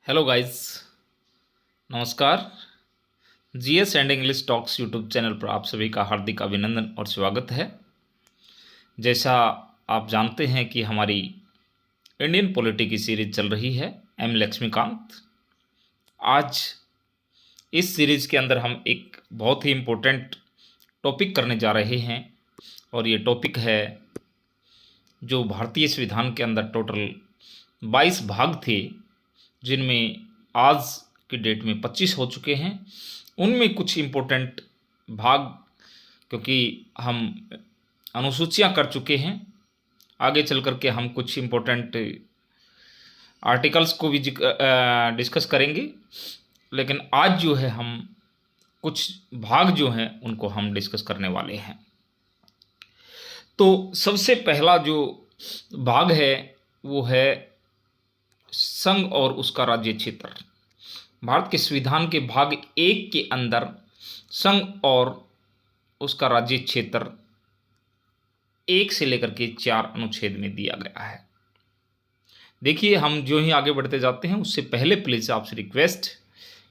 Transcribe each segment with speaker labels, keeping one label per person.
Speaker 1: Hello guys, नमस्कार। GS and English talks YouTube channel पर आप सभी का हार्दिक अभिनंदन और स्वागत है। जैसा आप जानते हैं कि हमारी इंडियन पॉलिटी की सीरीज चल रही है एम लक्ष्मीकांत। आज इस सीरीज के अंदर हम एक बहुत ही इम्पोर्टेंट टॉपिक करने जा रहे हैं और ये टॉपिक है जो भारतीय संविधान के अंदर टोटल 22 भाग थे, जिनमें आज की डेट में 25 हो चुके हैं। उनमें कुछ इम्पोर्टेंट भाग, क्योंकि हम अनुसूचियां कर चुके हैं, आगे चल कर के हम कुछ इम्पोर्टेंट आर्टिकल्स को भी डिस्कस करेंगे, लेकिन आज जो है हम कुछ भाग जो हैं उनको हम डिस्कस करने वाले हैं। तो सबसे पहला जो भाग है वो है संघ और उसका राज्य क्षेत्र। भारत के संविधान के भाग 1 के अंदर संघ और उसका राज्य क्षेत्र 1 से लेकर के 4 अनुच्छेद में दिया गया है। देखिए, हम जो ही आगे बढ़ते जाते हैं उससे पहले प्लीज़ आपसे रिक्वेस्ट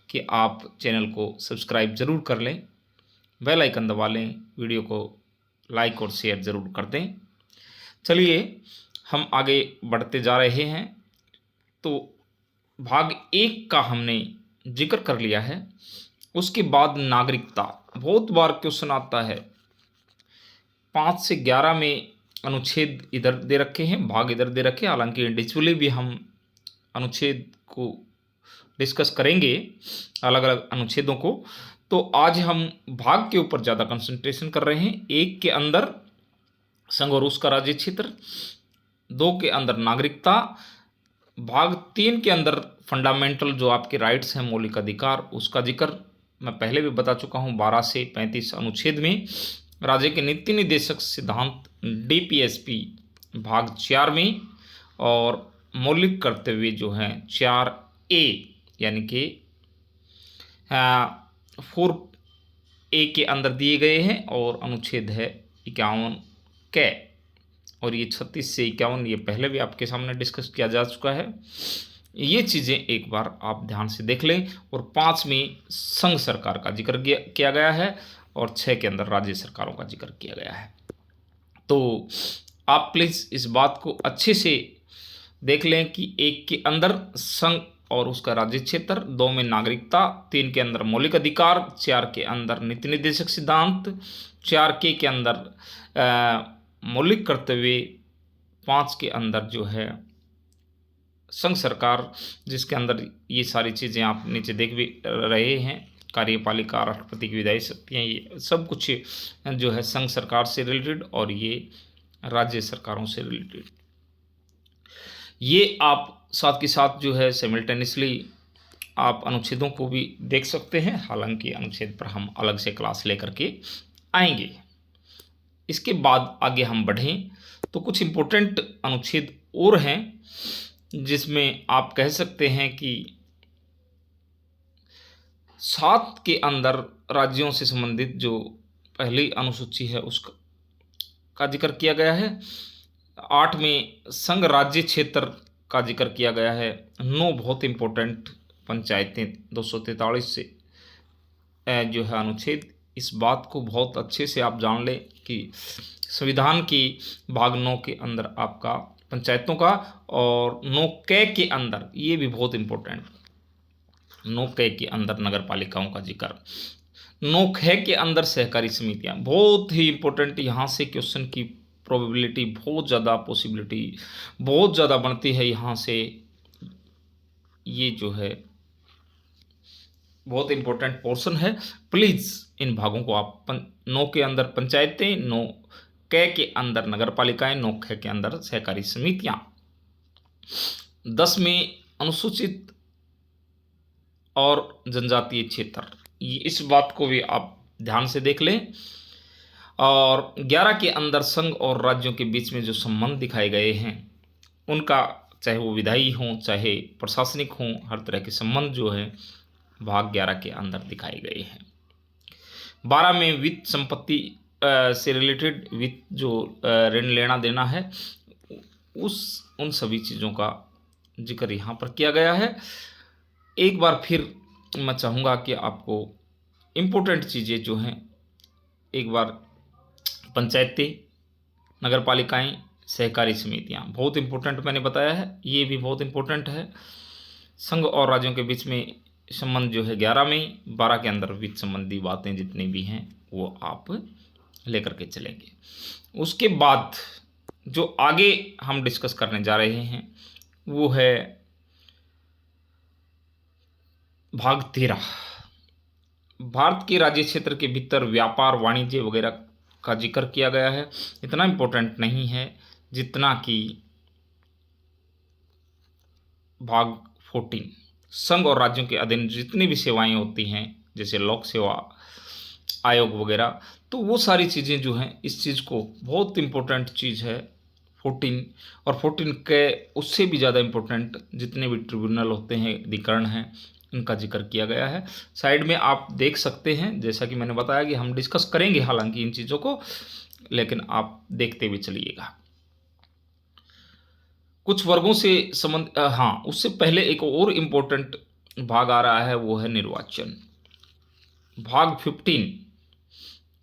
Speaker 1: कि आप चैनल को सब्सक्राइब ज़रूर कर लें, बेल आइकन दबा लें, वीडियो को लाइक और शेयर ज़रूर कर दें। चलिए हम आगे बढ़ते जा रहे हैं। तो भाग 1 का हमने जिक्र कर लिया है। उसके बाद नागरिकता, बहुत बार क्वेश्चन आता है। 5 से 11 में अनुच्छेद इधर दे रखे हैं, भाग इधर दे रखे हैं। हालांकि इंडिविजुअली भी हम अनुच्छेद को डिस्कस करेंगे, अलग अलग अनुच्छेदों को। तो आज हम भाग के ऊपर ज़्यादा कंसंट्रेशन कर रहे हैं। 1 के अंदर संघ और उसका राज्य क्षेत्र, 2 के अंदर नागरिकता, भाग 3 के अंदर फंडामेंटल जो आपके राइट्स हैं, मौलिक अधिकार, उसका जिक्र मैं पहले भी बता चुका हूँ। 12 से 35 अनुच्छेद में राज्य के नीति निर्देशक सिद्धांत डीपीएसपी भाग 4 में, और मौलिक कर्तव्य जो हैं 4A यानी कि 4A के अंदर दिए गए हैं, और अनुच्छेद है 51 कै, और ये 36 से 51 ये पहले भी आपके सामने डिस्कस किया जा चुका है। ये चीज़ें एक बार आप ध्यान से देख लें। और 5 में संघ सरकार का जिक्र किया गया है, और 6 के अंदर राज्य सरकारों का जिक्र किया गया है। तो आप प्लीज़ इस बात को अच्छे से देख लें कि 1 के अंदर संघ और उसका राज्य क्षेत्र, 2 में नागरिकता, 3 के अंदर मौलिक अधिकार, 4 के अंदर नीति निर्देशक सिद्धांत, 4K के अंदर मौलिक कर्तव्य, 5 के अंदर जो है संघ सरकार, जिसके अंदर ये सारी चीज़ें आप नीचे देख भी रहे हैं। कार्यपालिका, राष्ट्रपति की विधायी शक्तियाँ, ये सब कुछ जो है संघ सरकार से रिलेटेड, और ये राज्य सरकारों से रिलेटेड। ये आप साथ के साथ जो है सिमिल्टेनियसली आप अनुच्छेदों को भी देख सकते हैं। हालांकि अनुच्छेद पर हम अलग से क्लास लेकर के आएंगे। इसके बाद आगे हम बढ़ें तो कुछ इम्पोर्टेंट अनुच्छेद और हैं, जिसमें आप कह सकते हैं कि 7 के अंदर राज्यों से संबंधित जो पहली अनुसूची है उसका जिक्र किया गया है। 8 में संघ राज्य क्षेत्र का जिक्र किया गया है। 9 बहुत इम्पोर्टेंट पंचायतें, 243 से जो है अनुच्छेद। इस बात को बहुत अच्छे से आप जान लें कि संविधान की भाग 9 के अंदर आपका पंचायतों का, और 9K के अंदर, ये भी बहुत इम्पोर्टेंट, 9K के अंदर नगर पालिकाओं का जिक्र, 9K के अंदर सहकारी समितियां, बहुत ही इम्पोर्टेंट। यहाँ से क्वेश्चन की प्रोबेबिलिटी बहुत ज़्यादा, पॉसिबिलिटी बहुत ज़्यादा बनती है यहाँ से। ये जो है बहुत इम्पोर्टेंट पोर्शन है। प्लीज़ इन भागों को आप 9 के अंदर पंचायतें, 9K के अंदर नगर पालिकाएँ, 9K के अंदर सहकारी समितियाँ। 10 में अनुसूचित और जनजातीय क्षेत्र, इस बात को भी आप ध्यान से देख लें। और 11 के अंदर संघ और राज्यों के बीच में जो संबंध दिखाए गए हैं उनका, चाहे वो विधायी हों चाहे प्रशासनिक हों, हर तरह के संबंध जो है भाग 11 के अंदर दिखाए गए हैं। 12 में वित्त संपत्ति से रिलेटेड, वित्त जो ऋण लेना देना है, उन सभी चीज़ों का जिक्र यहाँ पर किया गया है। एक बार फिर मैं चाहूँगा कि आपको इम्पोर्टेंट चीज़ें जो हैं एक बार, पंचायतें, नगर पालिकाएँ, सहकारी समितियाँ, बहुत इम्पोर्टेंट मैंने बताया है, ये भी बहुत इम्पोर्टेंट है। संघ और राज्यों के बीच में संबंध जो है 11 में, 12 के अंदर वित्त संबंधी बातें जितनी भी हैं वो आप लेकर के चलेंगे। उसके बाद जो आगे हम डिस्कस करने जा रहे हैं वो है भाग 13। भारत के राज्य क्षेत्र के भीतर व्यापार, वाणिज्य वगैरह का जिक्र किया गया है। इतना इम्पोर्टेंट नहीं है जितना कि भाग 14, संघ और राज्यों के अधीन जितनी भी सेवाएं होती हैं जैसे लोक सेवा आयोग वगैरह, तो वो सारी चीज़ें जो हैं, इस चीज़ को बहुत इम्पोर्टेंट चीज़ है 14। और 14 के उससे भी ज़्यादा इम्पोर्टेंट जितने भी ट्रिब्यूनल होते हैं, अधिकरण हैं, इनका जिक्र किया गया है। साइड में आप देख सकते हैं, जैसा कि मैंने बताया कि हम डिस्कस करेंगे हालांकि इन चीज़ों को, लेकिन आप देखते हुए चलिएगा। कुछ वर्गों से संबंध, हाँ, उससे पहले एक और इम्पोर्टेंट भाग आ रहा है, वो है निर्वाचन। भाग 15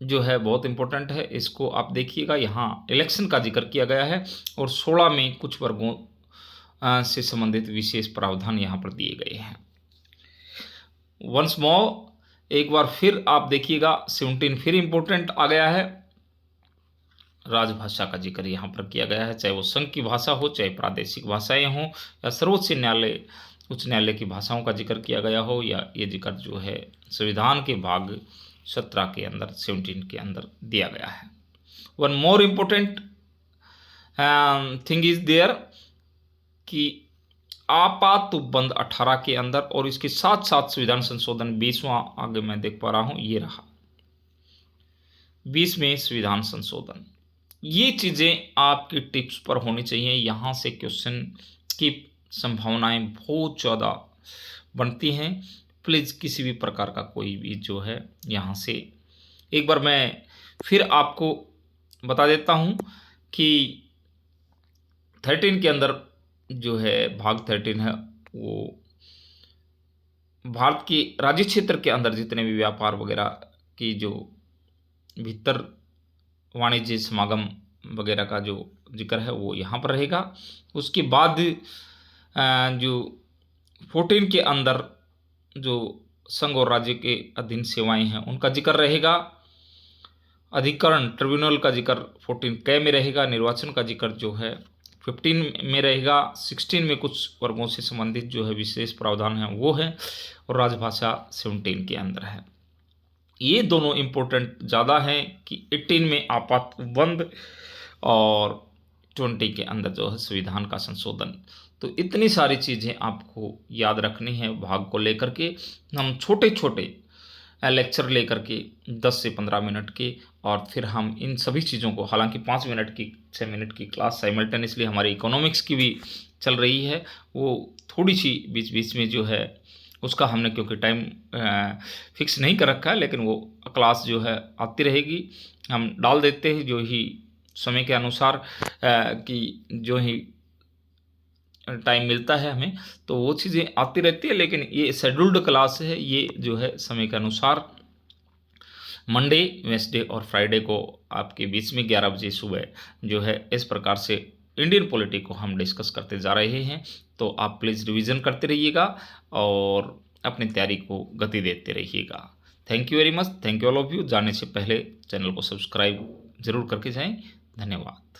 Speaker 1: जो है बहुत इंपॉर्टेंट है, इसको आप देखिएगा। यहाँ इलेक्शन का जिक्र किया गया है और 16 में कुछ वर्गों से संबंधित विशेष प्रावधान यहाँ पर दिए गए हैं। वंस मोर, एक बार फिर आप देखिएगा, 17 फिर इंपॉर्टेंट आ गया है। राजभाषा का जिक्र यहाँ पर किया गया है, चाहे वो संघ की भाषा हो, चाहे प्रादेशिक भाषाएं हों, या सर्वोच्च न्यायालय, उच्च न्यायालय की भाषाओं का जिक्र किया गया हो, या ये जिक्र जो है संविधान के भाग 17 के अंदर, 17 के अंदर दिया गया है। One more important thing is there कि आपातबंद 18 के अंदर, और इसके साथ साथ संविधान संशोधन 20वां आगे मैं देख पा रहा हूं, ये रहा 20 में संविधान संशोधन। ये चीज़ें आपकी टिप्स पर होनी चाहिए। यहाँ से क्वेश्चन की संभावनाएं बहुत ज़्यादा बनती हैं। प्लीज़ किसी भी प्रकार का कोई भी जो है यहाँ से, एक बार मैं फिर आपको बता देता हूँ कि 13 के अंदर जो है भाग 13 है, वो भारत के राज्य क्षेत्र के अंदर जितने भी व्यापार वगैरह की जो भीतर वाणिज्य समागम वगैरह का जो जिक्र है वो यहाँ पर रहेगा। उसके बाद जो 14 के अंदर जो संघ और राज्य के अधीन सेवाएं हैं उनका जिक्र रहेगा। अधिकरण, ट्रिब्यूनल का जिक्र 14 क में रहेगा। निर्वाचन का जिक्र जो है 15 में रहेगा। 16 में कुछ वर्गों से संबंधित जो है विशेष प्रावधान है वो है, और राजभाषा 17 के अंदर है। ये दोनों इम्पोर्टेंट ज़्यादा हैं कि 18 में आपातबंद और 20 के अंदर जो है संविधान का संशोधन। तो इतनी सारी चीज़ें आपको याद रखनी है भाग को लेकर के। हम छोटे छोटे लेक्चर लेकर के 10 से 15 मिनट के, और फिर हम इन सभी चीज़ों को, हालांकि 5 मिनट की 6 मिनट की क्लास साइमल्टेनियसली हमारी इकोनॉमिक्स की भी चल रही है, वो थोड़ी सी बीच बीच में जो है उसका हमने क्योंकि टाइम फिक्स नहीं कर रखा है, लेकिन वो क्लास जो है आती रहेगी, हम डाल देते हैं जो ही समय के अनुसार कि जो ही टाइम मिलता है हमें, तो वो चीज़ें आती रहती है। लेकिन ये शेड्यूल्ड क्लास है, ये जो है समय के अनुसार मंडे, वेंसडे और फ्राइडे को आपके बीच में 11 बजे सुबह जो है इस प्रकार से इंडियन पॉलिटी को हम डिस्कस करते जा रहे हैं। तो आप प्लीज़ रिवीजन करते रहिएगा और अपनी तैयारी को गति देते रहिएगा। Thank you very much, thank you all of you. जाने से पहले चैनल को सब्सक्राइब जरूर करके जाएं। धन्यवाद।